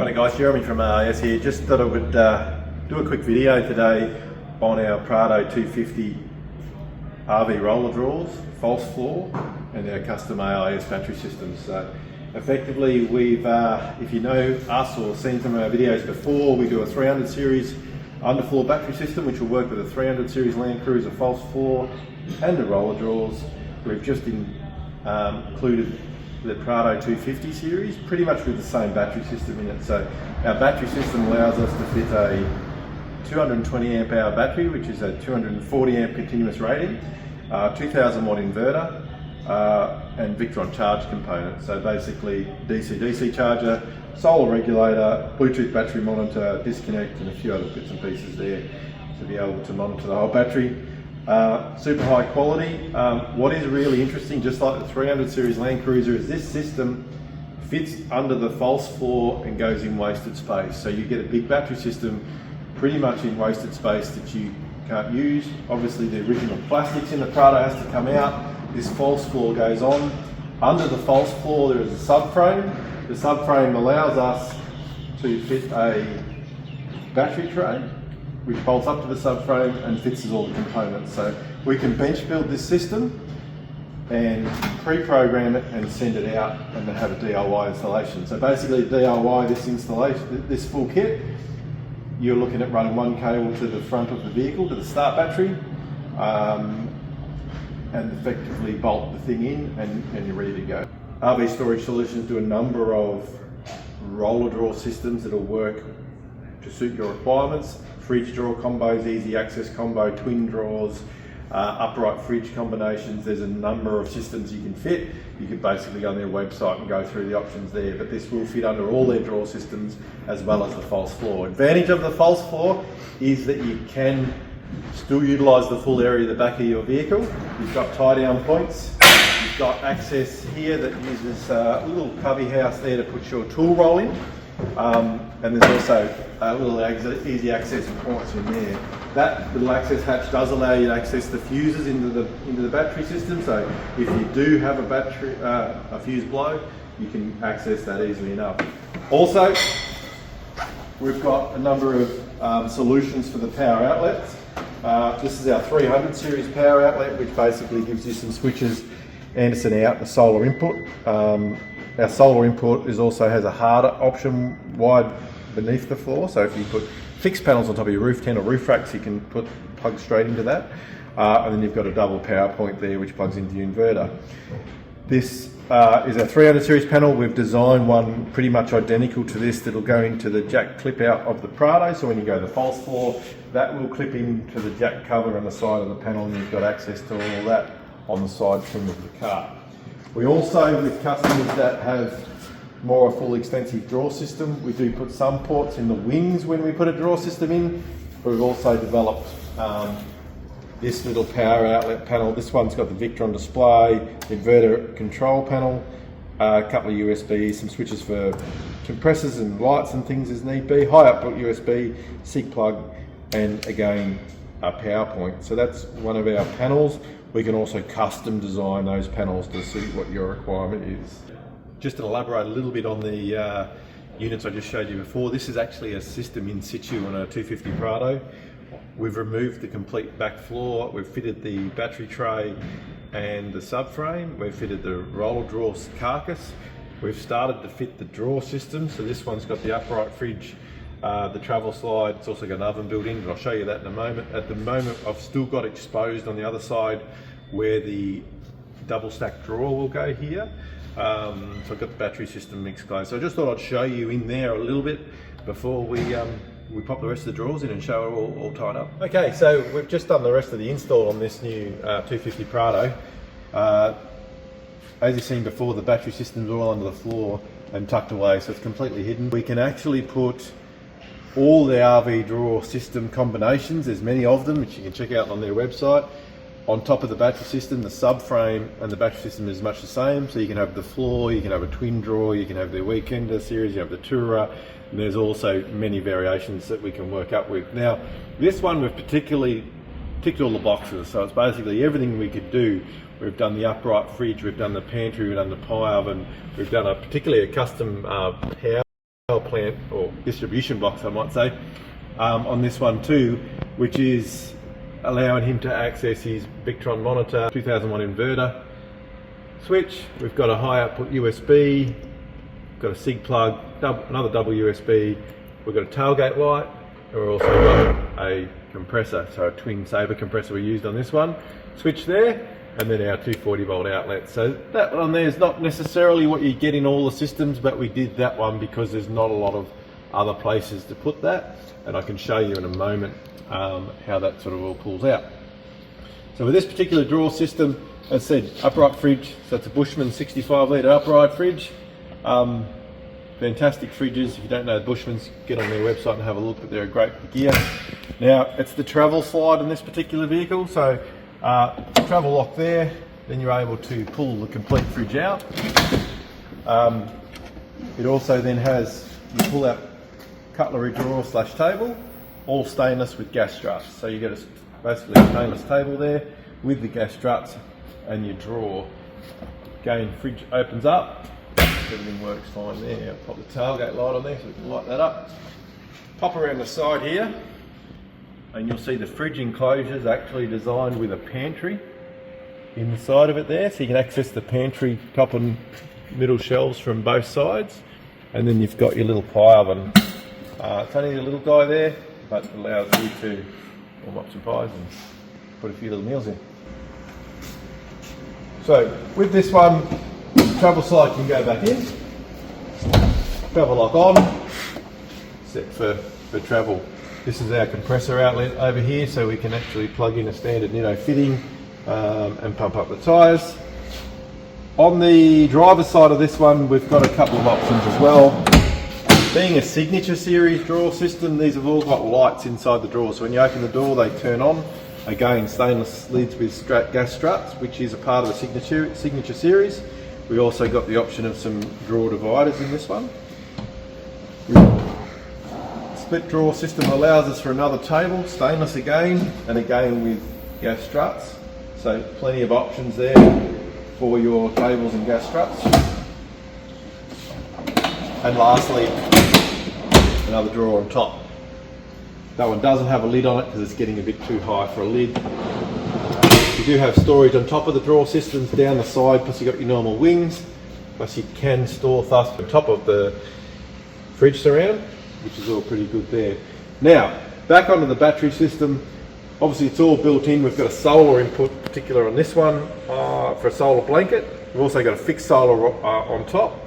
Right guys, Jeremy from RS here. Just thought I would do a quick video today on our Prado 250 RV roller drawers, false floor, and our custom AIS battery systems. So effectively we've, if you know us or seen some of our videos before, we do a 300 series underfloor battery system which will work with a 300 series LandCruiser false floor and the roller drawers. We've just included the Prado 250 series, pretty much with the same battery system in it. So our battery system allows us to fit a 220 amp hour battery, which is a 240 amp continuous rating, 2000 watt inverter, and Victron charge component. So basically DC-DC charger, solar regulator, Bluetooth battery monitor, disconnect, and a few other bits and pieces there to be able to monitor the whole battery. Super high quality. What is really interesting, just like the 300 series LandCruiser, is this system fits under the false floor and goes in wasted space. So you get a big battery system pretty much in wasted space that you can't use. Obviously the original plastics in the Prado has to come out. This false floor goes on. Under the false floor there is a subframe. The subframe allows us to fit a battery tray which bolts up to the subframe and fits all the components. So we can bench build this system and pre-program it and send it out and then have a DIY installation. So basically DIY this installation, this full kit, you're looking at running one cable to the front of the vehicle, to the start battery, and effectively bolt the thing in and you're ready to go. RV Storage Solutions do a number of roller drawer systems that'll work to suit your requirements. Fridge drawer combos, easy access combo, twin drawers, upright fridge combinations. There's a number of systems you can fit. You can basically go on their website and go through the options there, but this will fit under all their drawer systems as well as the false floor. Advantage of the false floor is that you can still utilise the full area of the back of your vehicle. You've got tie down points. You've got access here that uses a little cubby house there to put your tool roll in. And there's also a little easy access points in there. That little access hatch does allow you to access the fuses into the battery system. So if you do have a battery, a fuse blow, you can access that easily enough. Also, we've got a number of solutions for the power outlets. This is our 300 series power outlet, which basically gives you some switches, Anderson out, and a solar input. Our solar input also has a harder option wide beneath the floor, so if you put fixed panels on top of your roof tent or roof racks, you can plug straight into that. And then you've got a double power point there which plugs into your inverter. This is our 300 series panel. We've designed one pretty much identical to this that'll go into the jack clip out of the Prado, so when you go to the false floor, that will clip into the jack cover on the side of the panel and you've got access to all that on the side trim of the car. We also, with customers that have more a full extensive drawer system, we do put some ports in the wings when we put a drawer system in, but we've also developed this little power outlet panel. This one's got the Victron display, inverter control panel, a couple of USBs, some switches for compressors and lights and things as need be, high output USB, SIG plug, and again a power point. So that's one of our panels. We can also custom design those panels to suit what your requirement is. Just to elaborate a little bit on the units I just showed you before, this is actually a system in situ on a 250 Prado. We've removed the complete back floor, we've fitted the battery tray and the subframe, we've fitted the roller drawer carcass, we've started to fit the drawer system. So this one's got the upright fridge, the travel slide, it's also got an oven built in, but I'll show you that in a moment. At the moment I've still got exposed on the other side where the double stack drawer will go here. So I've got the battery system exposed. So I just thought I'd show you in there a little bit before we pop the rest of the drawers in and show it all tied up. Okay, so we've just done the rest of the install on this new 250 Prado. As you've seen before, the battery system's all under the floor and tucked away, so it's completely hidden. We can actually put all the RV drawer system combinations, there's many of them which you can check out on their website, on top of the battery system. The subframe and the battery system is much the same, so you can have the floor, you can have a twin drawer, you can have the Weekender series, you have the Tourer, and there's also many variations that we can work up with. Now this one we've particularly ticked all the boxes, so it's basically everything we could do. We've done the upright fridge, we've done the pantry, we've done the pie oven, we've done particularly a custom power power plant, or distribution box I might say, on this one too, which is allowing him to access his Victron monitor, 2001 inverter switch. We've got a high output USB, we've got a SIG plug, another double USB, we've got a tailgate light, and we've also got a compressor, so a twin saber compressor we used on this one. Switch there, and then our 240 volt outlet. So that one there is not necessarily what you get in all the systems, but we did that one because there's not a lot of other places to put that, and I can show you in a moment how that sort of all pulls out. So with this particular drawer system, as I said, upright fridge, so it's a Bushman 65 litre upright fridge. Fantastic fridges. If you don't know the Bushmans, get on their website and have a look, but they're a great gear. Now, it's the travel slide in this particular vehicle, so travel lock there, then you're able to pull the complete fridge out. It also then has, you pull out cutlery drawer / table, all stainless with gas struts. So you get basically a stainless table there with the gas struts and your drawer. Again, fridge opens up, everything works fine there. I'll pop the tailgate light on there so we can light that up. Pop around the side here, and you'll see the fridge enclosure is actually designed with a pantry inside of it there, so you can access the pantry top and middle shelves from both sides. And then you've got your little pie oven. It's only a little guy there, but it allows you to warm up some pies and put a few little meals in. So with this one, travel slide can go back in, travel lock on, set for travel. This is our compressor outlet over here, so we can actually plug in a standard dyno fitting and pump up the tyres. On the driver's side of this one, we've got a couple of options as well. Being a signature series drawer system, these have all got lights inside the drawer, so when you open the door they turn on. Again, stainless lids with gas struts, which is a part of the signature series. We also got the option of some drawer dividers in this one. Split drawer system allows us for another table, stainless again, and again with gas struts. So plenty of options there for your tables and gas struts. And lastly, another drawer on top. That one doesn't have a lid on it because it's getting a bit too high for a lid. You do have storage on top of the drawer systems down the side, plus you've got your normal wings, plus you can store stuff on top of the fridge surround, which is all pretty good there. Now, back onto the battery system. Obviously it's all built in. We've got a solar input, particular on this one, for a solar blanket. We've also got a fixed solar on top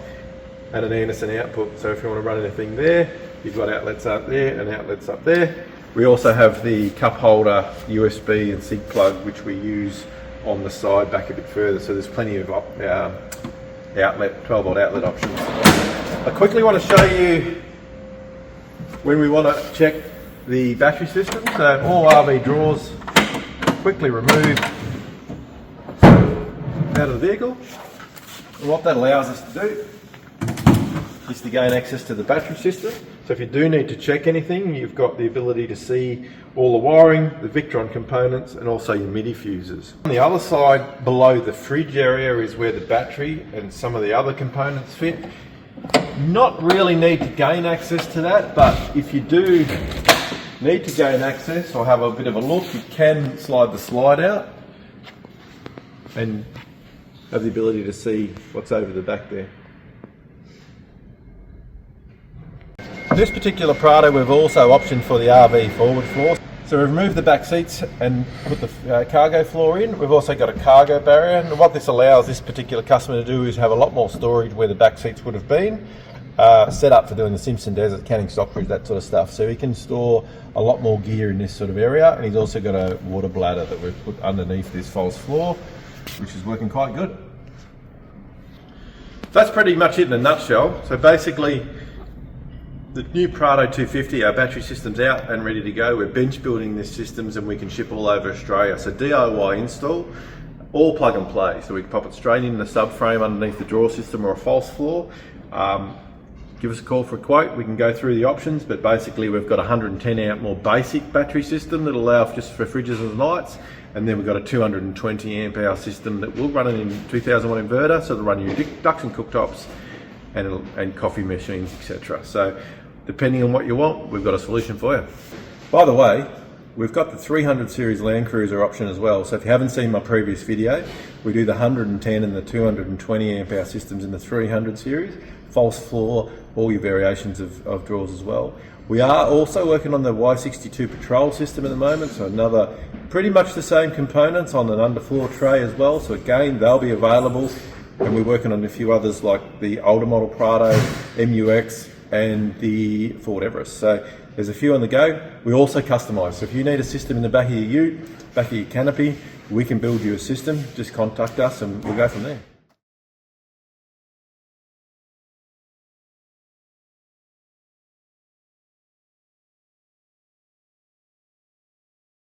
and an Anderson output. So if you want to run anything there, you've got outlets up there and outlets up there. We also have the cup holder, USB and SIG plug, which we use on the side back a bit further. So there's plenty of outlet, 12 volt outlet options. I quickly want to show you when we want to check the battery system. So all RV drawers quickly removed out of the vehicle. And what that allows us to do is to gain access to the battery system. So if you do need to check anything, you've got the ability to see all the wiring, the Victron components, and also your MIDI fuses. On the other side, below the fridge area, is where the battery and some of the other components fit. Not really need to gain access to that, but if you do need to gain access or have a bit of a look, you can slide the slide out and have the ability to see what's over the back there. This particular Prado we've also optioned for the RV forward floor. So we've removed the back seats and put the cargo floor in. We've also got a cargo barrier, and what this allows this particular customer to do is have a lot more storage where the back seats would have been, set up for doing the Simpson Desert, Canning Stockbridge, that sort of stuff. So he can store a lot more gear in this sort of area, and he's also got a water bladder that we've put underneath this false floor, which is working quite good. So that's pretty much it in a nutshell. So basically, the new Prado 250, our battery system's out and ready to go. We're bench building these systems and we can ship all over Australia. So DIY install, all plug and play. So we can pop it straight in the subframe underneath the drawer system or a false floor. Give us a call for a quote. We can go through the options, but basically we've got a 110 amp more basic battery system that allows just for fridges and lights. And then we've got a 220 amp hour system that will run it in 2001 inverter, so it'll run your ducts and cooktops, and coffee machines, etc. So depending on what you want, we've got a solution for you. By the way, we've got the 300 series LandCruiser option as well. So if you haven't seen my previous video, we do the 110 and the 220 amp hour systems in the 300 series, false floor, all your variations of drawers as well. We are also working on the Y62 Patrol system at the moment, so another pretty much the same components on an underfloor tray as well. So again, they'll be available, and we're working on a few others like the older model Prado, MUX, and the Ford Everest. So there's a few on the go. We also customise. So if you need a system in the back of your ute, back of your canopy, we can build you a system. Just contact us and we'll go from there.